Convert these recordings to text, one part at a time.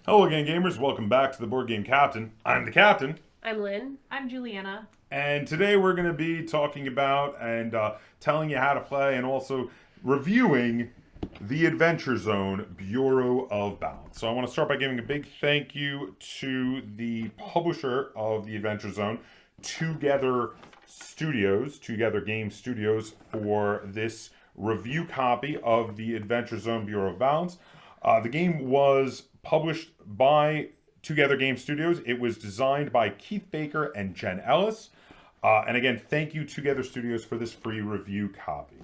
Hello again, gamers. Welcome back to the Board Game Captain. I'm the Captain. I'm Lynn. I'm Juliana. And today we're going to be talking about and telling you how to play and also reviewing the Adventure Zone Bureau of Balance. So I want to start by giving a big thank you to the publisher of the Adventure Zone, Together Game Studios, for this review copy of the Adventure Zone Bureau of Balance. The game was published by Together Game Studios. It was designed by Keith Baker and Jen Ellis. And again, thank you, Together Studios, for this free review copy.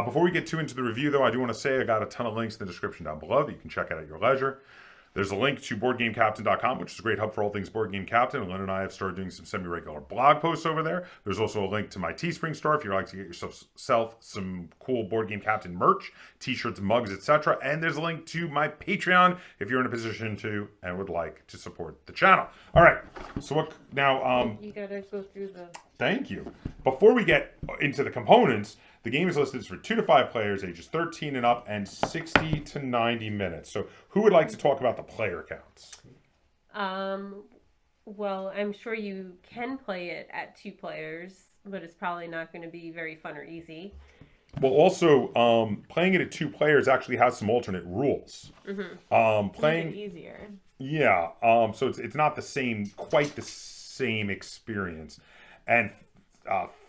Before we get too into the review, though, I do want to say I got a ton of links in the description down below that you can check out at your leisure. There's a link to BoardGameCaptain.com, which is a great hub for all things Board Game Captain. And Lynn and I have started doing some semi-regular blog posts over there. There's also a link to my Teespring store if you'd like to get yourself some cool Board Game Captain merch, t-shirts, mugs, etc. And there's a link to my Patreon if you're in a position to and would like to support the channel. All right. So what now? You gotta go through the... Thank you. Before we get into the components, the game is listed for 2 to 5 players, ages 13 and up, and 60 to 90 minutes. So who would like to talk about the player counts? Well, I'm sure you can play it at 2 players, but it's probably not going to be very fun or easy. Well, also, playing it at 2 players actually has some alternate rules. Mm-hmm. Playing Make it easier. Yeah. So it's not quite the same experience. And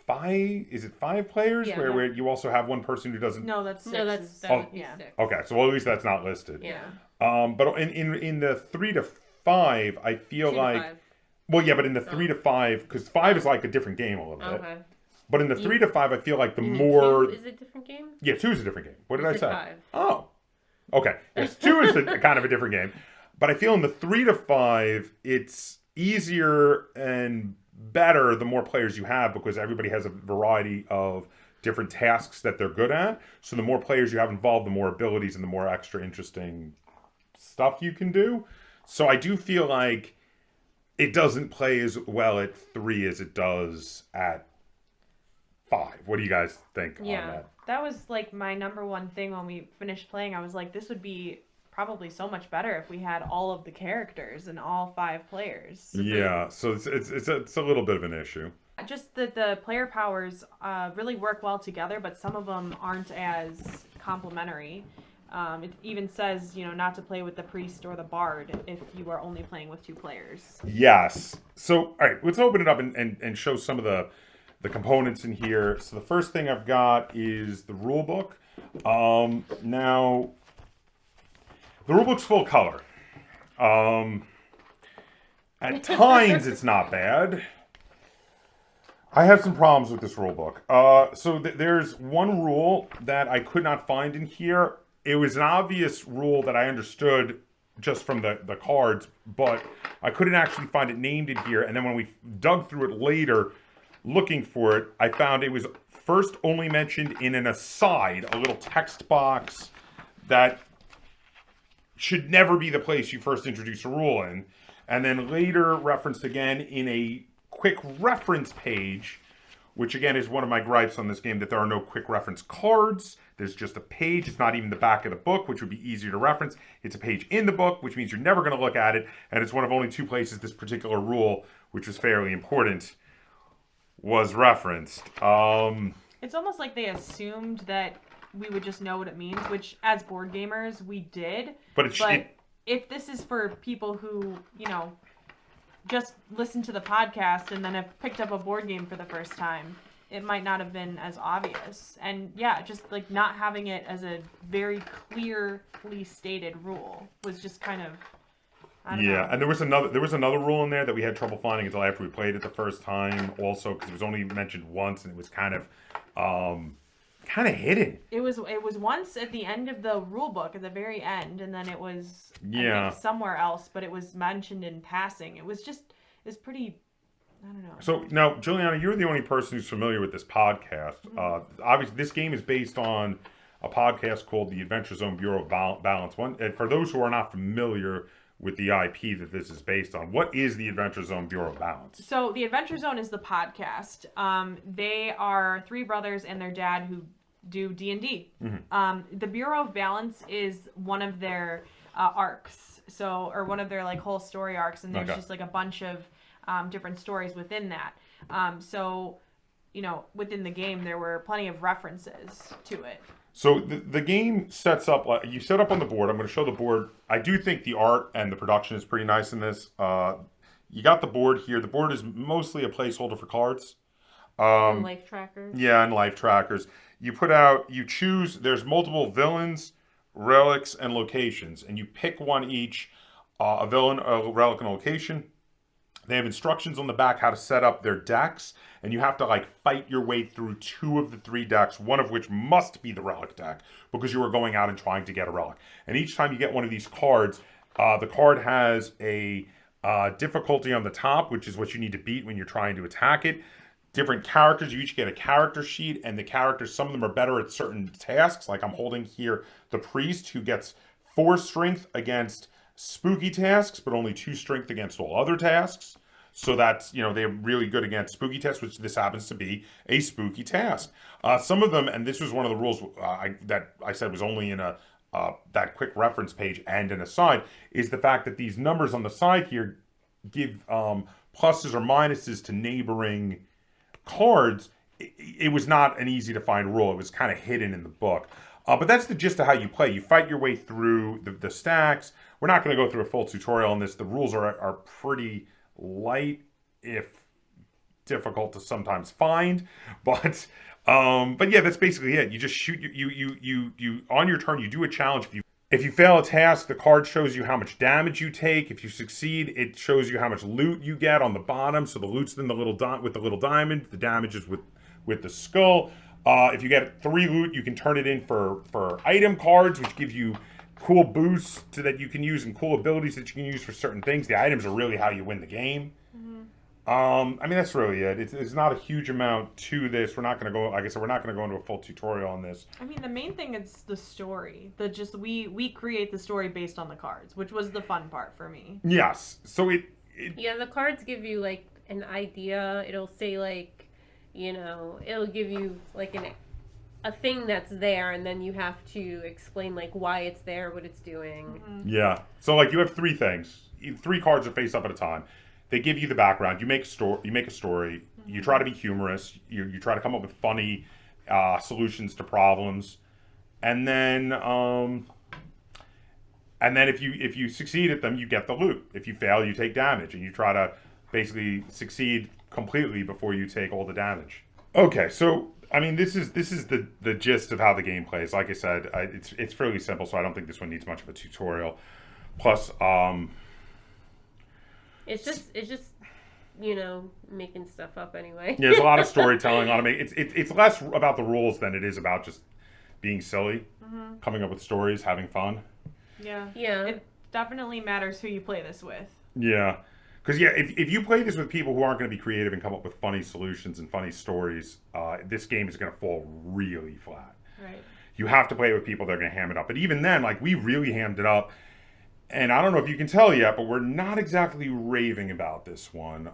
5 is it 5 players? Yeah. Where you also have one person who doesn't. No, that's 6. No, that Oh. would be yeah. 6. Okay, so at least that's not listed. Yeah. But in the 3 to 5, I feel 2 to like 5. well, yeah, but in the 3 to 5, because 5 is like a different game a little bit. Okay. But in the 3 to 5, I feel like the You mean more 2 is a different game? yeah, 2 is a different game. What did I You said say? 5. Oh, okay. Yes, 2 is kind of a different game. But I feel in the 3 to 5, it's easier and better the more players you have because everybody has a variety of different tasks that they're good at. So the more players you have involved, the more abilities and the more extra interesting stuff you can do. So I do feel like it doesn't play as well at 3 as it does at 5. What do you guys think on that? That was like my number one thing when we finished playing. I was like, this would be probably so much better if we had all of the characters and all 5 players. Yeah, so it's a little bit of an issue. Just that the player powers really work well together, but some of them aren't as complementary. It even says, not to play with the priest or the bard if you are only playing with 2 players. Yes. So, all right, let's open it up and show some of the components in here. So the first thing I've got is the rule book. Now, the rule book's full color. At times, it's not bad. I have some problems with this rule book. So there's one rule that I could not find in here. It was an obvious rule that I understood just from the cards, but I couldn't actually find it named in here. And then when we dug through it later, looking for it, I found it was first only mentioned in an aside, a little text box that should never be the place you first introduce a rule in. And then later referenced again in a quick reference page, which again is one of my gripes on this game, that there are no quick reference cards. There's just a page. It's not even the back of the book, which would be easier to reference. It's a page in the book, which means you're never going to look at it. And it's one of only 2 places this particular rule, which was fairly important, was referenced. It's almost like they assumed that we would just know what it means, which as board gamers, we did. But if this is for people who, just listen to the podcast and then have picked up a board game for the first time, it might not have been as obvious. And yeah, just like not having it as a very clearly stated rule was just kind of, I don't know. And there was another rule in there that we had trouble finding until after we played it the first time, also because it was only mentioned once and it was kind of hidden. It was once at the end of the rule book, at the very end, and then it was Yeah. I think, somewhere else, but it was mentioned in passing. It's pretty, I don't know. So now, Juliana, you're the only person who's familiar with this podcast. Obviously, this game is based on a podcast called the Adventure Zone Bureau of Balance. And for those who are not familiar with the IP that this is based on, what is the Adventure Zone Bureau of Balance? So the Adventure Zone is the podcast. They are 3 brothers and their dad who do D&D. The Bureau of Balance is one of their arcs. So, or one of their like whole story arcs, and there's Okay. just like a bunch of different stories within that. So, you know, within the game, there were plenty of references to it. So the game sets up, you set up on the board. I'm going to show the board. I do think the art and the production is pretty nice in this. You got the board here. The board is mostly a placeholder for cards. And life trackers. Yeah, and life trackers. You choose, there's multiple villains, relics, and locations, and you pick one each, a villain, a relic, and a location. They have instructions on the back how to set up their decks, and you have to like fight your way through 2 of the 3 decks, one of which must be the relic deck, because you are going out and trying to get a relic. And each time you get one of these cards, the card has a difficulty on the top, which is what you need to beat when you're trying to attack it. Different characters, you each get a character sheet, and the characters, some of them are better at certain tasks. Like I'm holding here the priest, who gets 4 strength against spooky tasks, but only 2 strength against all other tasks. So that's, you know, they're really good against spooky tasks, which this happens to be a spooky task. Some of them, and this was one of the rules that I said was only in that quick reference page and an aside, is the fact that these numbers on the side here give pluses or minuses to neighboring cards. It was not an easy to find rule. It was kind of hidden in the book. But that's the gist of how you play. You fight your way through the stacks. We're not going to go through a full tutorial on this. The rules are pretty light, if difficult to sometimes find. But yeah, that's basically it. You just shoot. You on your turn. You do a challenge. If you fail a task, the card shows you how much damage you take. If you succeed, it shows you how much loot you get on the bottom. So the loot's then the little with the little diamond. The damage is with the skull. If you get 3 loot, you can turn it in for item cards, which give you cool boosts that you can use and cool abilities that you can use for certain things. The items are really how you win the game. I mean, that's really it. It's not a huge amount to this. We're not going to go, like I said, we're not going to go into a full tutorial on this. I mean, the main thing is the story. We create the story based on the cards, which was the fun part for me. Yes. So Yeah, the cards give you like an idea. It'll say like, you know, it'll give you like a thing that's there, and then you have to explain like why it's there, what it's doing. Yeah. So like you have 3 things. 3 cards are face up at a time. They give you the background. You make a story. You try to be humorous. You try to come up with funny solutions to problems, and then if you succeed at them, you get the loot. If you fail, you take damage, and you try to basically succeed completely before you take all the damage. Okay, so I mean, this is the gist of how the game plays. Like I said, it's fairly simple, so I don't think this one needs much of a tutorial. Plus, It's just you know, making stuff up anyway. yeah, there's a lot of storytelling. It's less about the rules than it is about just being silly, coming up with stories, having fun. Yeah. Yeah. It definitely matters who you play this with. Yeah. Because, yeah, if you play this with people who aren't going to be creative and come up with funny solutions and funny stories, this game is going to fall really flat. Right. You have to play it with people that are going to ham it up. But even then, like, we really hammed it up. And I don't know if you can tell yet, but we're not exactly raving about this one.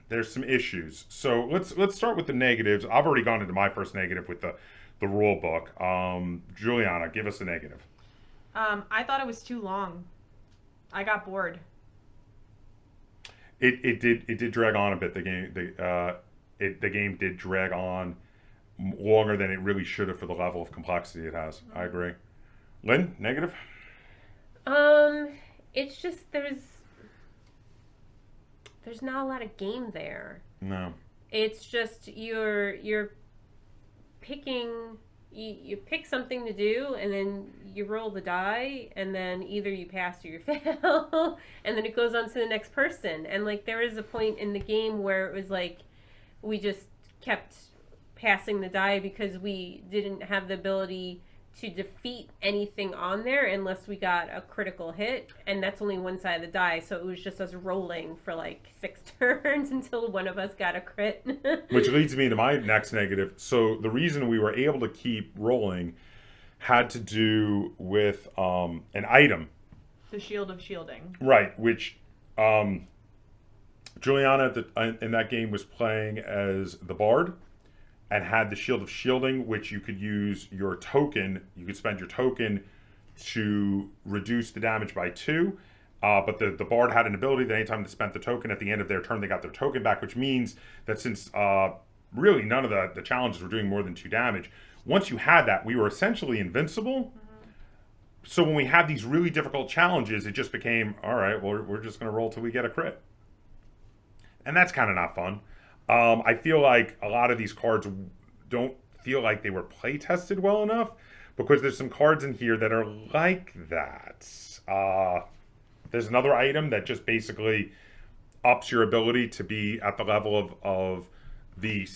There's some issues. So let's start with the negatives. I've already gone into my first negative with the rule book. Juliana, give us a negative. I thought it was too long. I got bored. It did drag on a bit. The game did drag on longer than it really should have for the level of complexity it has. I agree. Lynn, negative? It's just there's not a lot of game there. No. It's just you're picking you pick something to do, and then you roll the die, and then either you pass or you fail, and then it goes on to the next person. And like there is a point in the game where it was like we just kept passing the die because we didn't have the ability to defeat anything on there unless we got a critical hit, and that's only one side of the die, so it was just us rolling for like 6 turns until one of us got a crit. Which leads me to my next negative. So the reason we were able to keep rolling had to do with an item. The Shield of Shielding. Right, which Juliana in that game was playing as the Bard, and had the Shield of Shielding, which you could use your token. You could spend your token to reduce the damage by 2. But the bard had an ability that anytime they spent the token at the end of their turn, they got their token back, which means that since really none of the challenges were doing more than 2 damage, once you had that, we were essentially invincible. So when we had these really difficult challenges, it just became, all right, well, we're just going to roll till we get a crit. And that's kind of not fun. I feel like a lot of these cards don't feel like they were play tested well enough, because there's some cards in here that are like that. There's another item that just basically ups your ability to be at the level of the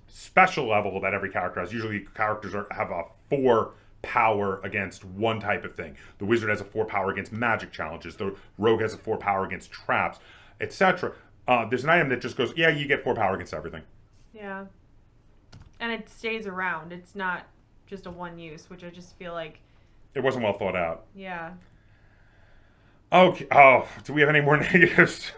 special level that every character has. Usually characters have a 4 power against one type of thing. The wizard has a 4 power against magic challenges. The rogue has a 4 power against traps, etc. There's an item that just goes, yeah, you get 4 power against everything. Yeah. And it stays around. It's not just a one use, which I just feel like... It wasn't well thought out. Yeah. Okay. Oh, do we have any more negatives?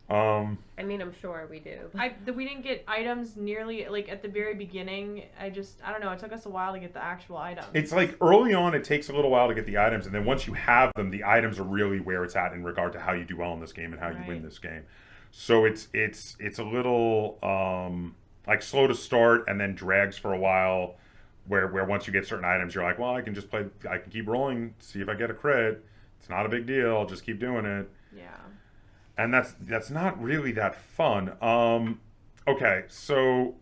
I mean, I'm sure we do. We didn't get items nearly, like, at the very beginning. I don't know, it took us a while to get the actual items. It's like early on, it takes a little while to get the items, and then once you have them, the items are really where it's at in regard to how you do well in this game and how you win this game. So it's a little like slow to start and then drags for a while, where once you get certain items, you're like, well, I can keep rolling, see if I get a crit. It's not a big deal, I'll just keep doing it. Yeah. And that's not really that fun. Okay, so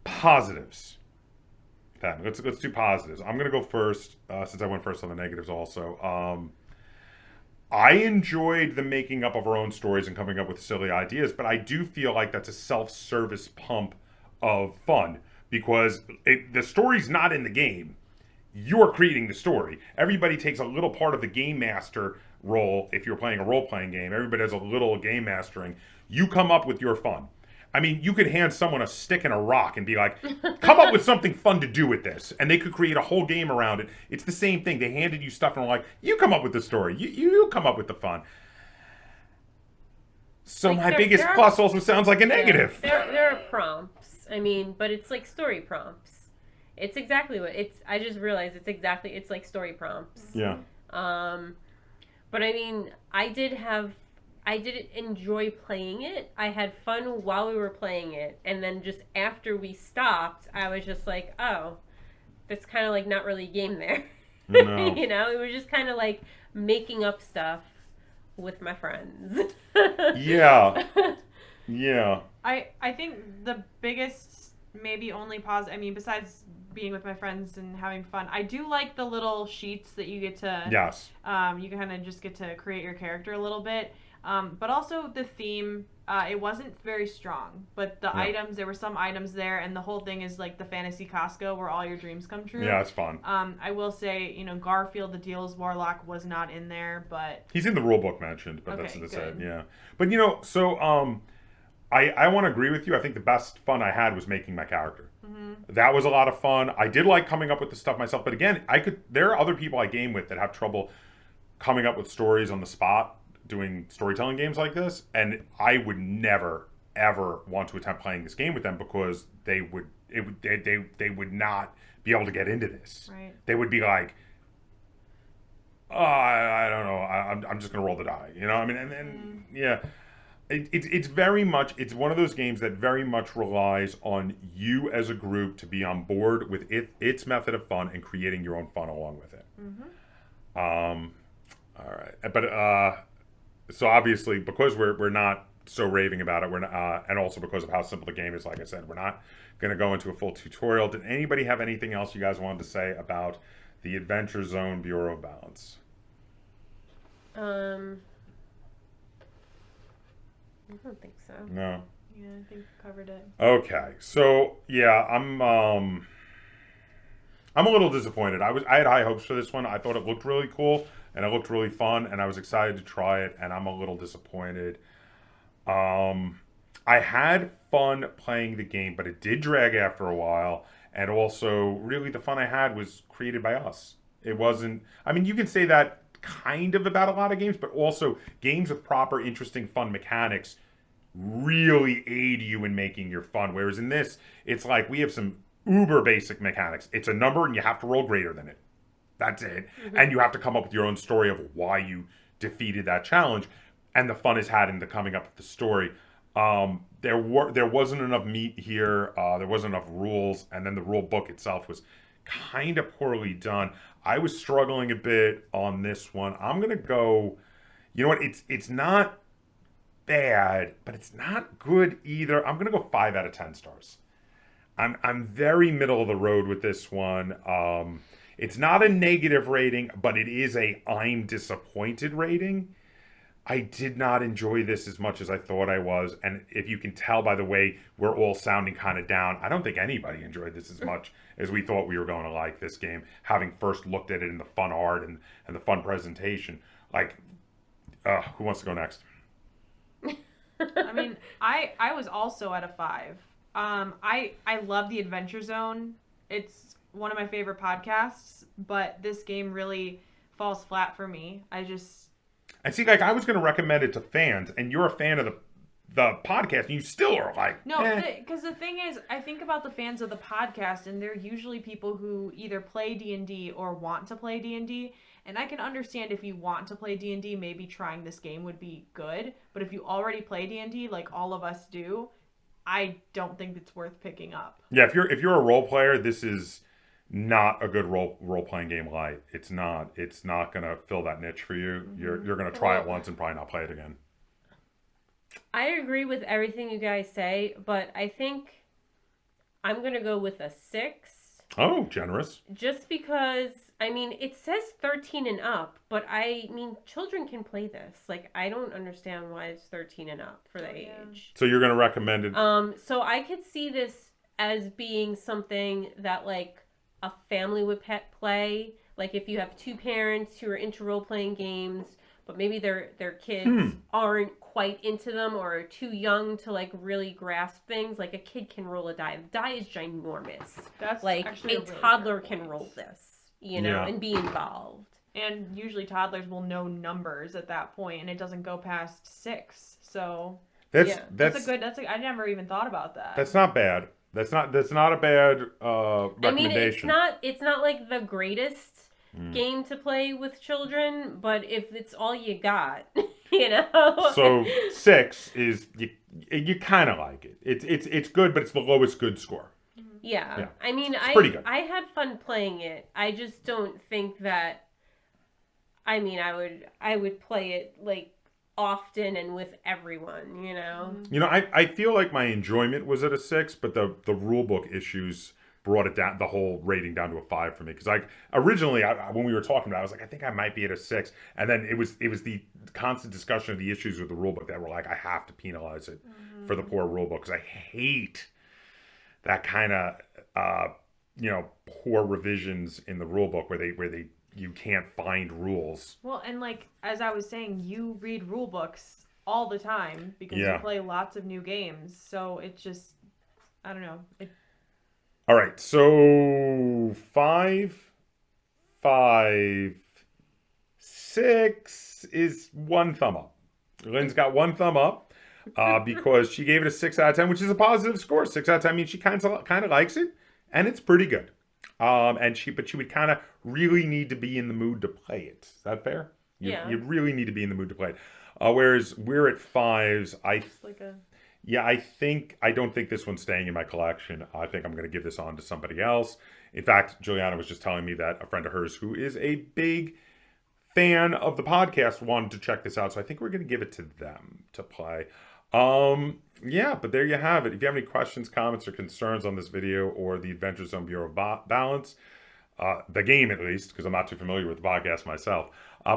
positives. Then let's do positives. I'm gonna go first, since I went first on the negatives also. I enjoyed the making up of our own stories and coming up with silly ideas, but I do feel like that's a self-service pump of fun, because the story's not in the game. You're creating the story. Everybody takes a little part of the game master role. If you're playing a role-playing game, everybody has a little game mastering. You come up with your fun. I mean, you could hand someone a stick and a rock and be like, come up with something fun to do with this. And they could create a whole game around it. It's the same thing. They handed you stuff and were like, you come up with the story. You come up with the fun. So like my biggest plus also sounds like a negative. There are prompts. I mean, but it's like story prompts. It's exactly what it's. I just realized it's like story prompts. Yeah. But I mean, I did enjoy playing it. I had fun while we were playing it, and then just after we stopped, I was just like, oh, that's kind of like not really a game there. No. You know, it was just kind of like making up stuff with my friends. Yeah. Yeah. I think the biggest, maybe only I mean, besides being with my friends and having fun, I do like the little sheets that you get to... Yes. You kind of just get to create your character a little bit. But also the theme, it wasn't very strong. But the items, there were some items there, and the whole thing is like the fantasy Costco where all your dreams come true. Yeah, it's fun. I will say, Garfield the Deals Warlock was not in there, but... He's in the rule book mentioned, but okay, that's it, yeah. But, so I want to agree with you. I think the best fun I had was making my character. Mm-hmm. That was a lot of fun. I did like coming up with the stuff myself, but again, there are other people I game with that have trouble coming up with stories on the spot, doing storytelling games like this, and I would never ever want to attempt playing this game with them, because they would not be able to get into this. Right. They would be like, oh, I don't know, I'm just gonna roll the die, I mean, and yeah. It's very much, it's one of those games that very much relies on you as a group to be on board with its method of fun and creating your own fun along with it. Mm-hmm. All right, but so obviously, because we're not so raving about it, and also because of how simple the game is, like I said, we're not going to go into a full tutorial. Did anybody have anything else you guys wanted to say about the Adventure Zone Bureau of Balance? I don't think so. No. Yeah, I think we covered it. Okay, so yeah, I'm a little disappointed. I had high hopes for this one. I thought it looked really cool and it looked really fun, and I was excited to try it, and I'm a little disappointed. I had fun playing the game, but it did drag after a while, and also really the fun I had was created by us. It wasn't. I mean, you can say that kind of about a lot of games, but also games with proper, interesting, fun mechanics really aid you in making your fun. Whereas in this, it's like we have some uber basic mechanics. It's a number and you have to roll greater than it. That's it. And you have to come up with your own story of why you defeated that challenge. And the fun is had in the coming up with the story. There wasn't enough meat here. There wasn't enough rules, and then the rule book itself was kind of poorly done. I was struggling a bit on this one. I'm gonna go. You know what? It's not bad, but it's not good either. I'm gonna go 5 out of 10 stars. I'm very middle of the road with this one. It's not a negative rating, but it is a I'm disappointed rating. I did not enjoy this as much as I thought I was. And if you can tell by the way we're all sounding kind of down, I don't think anybody enjoyed this as much as we thought we were going to like this game, having first looked at it in the fun art and the fun presentation. Like, who wants to go next? I mean, I was also at a 5. I love the Adventure Zone. It's one of my favorite podcasts, but this game really falls flat for me. And see, like, I was going to recommend it to fans, and you're a fan of the podcast, and you still are like, no, because the thing is, I think about the fans of the podcast, and they're usually people who either play D&D or want to play D&D, and I can understand if you want to play D&D, maybe trying this game would be good, but if you already play D&D, like all of us do, I don't think it's worth picking up. Yeah, if you're a role player, this is not a good role playing game light. It's not gonna fill that niche for you. You're gonna try it once and probably not play it again. I agree with everything you guys say, but I think I'm gonna go with a 6. Oh, generous. Just because, I mean, it says 13 and up, but I mean, children can play this. Like, I don't understand why it's 13 and up for the age. So you're gonna recommend it? So I could see this as being something that, like, a family would play. Like, if you have 2 parents who are into role-playing games, but maybe their kids aren't quite into them or are too young to, like, really grasp things. Like, a kid can roll a die. The die is ginormous. That's like, actually a really toddler fair can point. roll this, you know, and be involved. And usually toddlers will know numbers at that point, and it doesn't go past 6. So That's I never even thought about that. That's not bad. That's not a bad recommendation. I mean, it's not like the greatest game to play with children, but if it's all you got, you know. So 6 is you kind of like it. It's good, but it's the lowest good score. Yeah. I mean, pretty good. I had fun playing it. I just don't think that. I mean, I would play it like often and with everyone, you know. You know, I feel like my enjoyment was at a 6, but the rule book issues brought it down, the whole rating down to a 5 for me. Because originally when we were talking about it, I was like, I think I might be at a 6, and then it was the constant discussion of the issues with the rule book that were like, I have to penalize it for the poor rule book, because I hate that kind of poor revisions in the rule book where they you can't find rules. Well, and like, as I was saying, you read rule books all the time because you play lots of new games. So it's just, I don't know. All right, so 5, 6 is 1 thumb up. Lynn's got 1 thumb up because she gave it a 6 out of 10, which is a positive score. 6 out of 10 means she kind of likes it, and it's pretty good. But she would kind of really need to be in the mood to play it. Is that fair? You'd really need to be in the mood to play it. Whereas we're at 5s. I don't think this one's staying in my collection. I think I'm going to give this on to somebody else. In fact, Juliana was just telling me that a friend of hers who is a big fan of the podcast wanted to check this out. So I think we're going to give it to them to play. But there you have it. If you have any questions, comments, or concerns on this video or the Adventure Zone Bureau of Balance, the game at least, because I'm not too familiar with the podcast myself,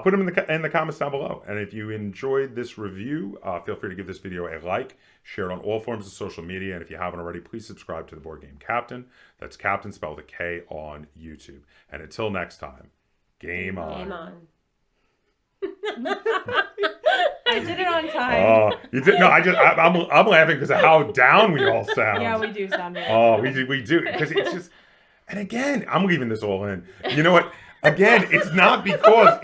put them in the comments down below. And if you enjoyed this review, feel free to give this video a like, share it on all forms of social media, and if you haven't already, please subscribe to the Board Game Kaptain. That's Kaptain spelled with a K on YouTube. And until next time, game on. Game on. I did it on time. You did? No, I'm laughing because of how down we all sound. Yeah, we do sound very we do because it's just. And again, I'm leaving this all in. You know what? Again, it's not because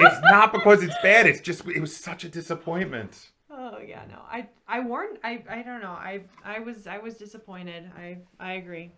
it's bad. It's just it was such a disappointment. Oh yeah, no. I don't know. I was disappointed. I agree.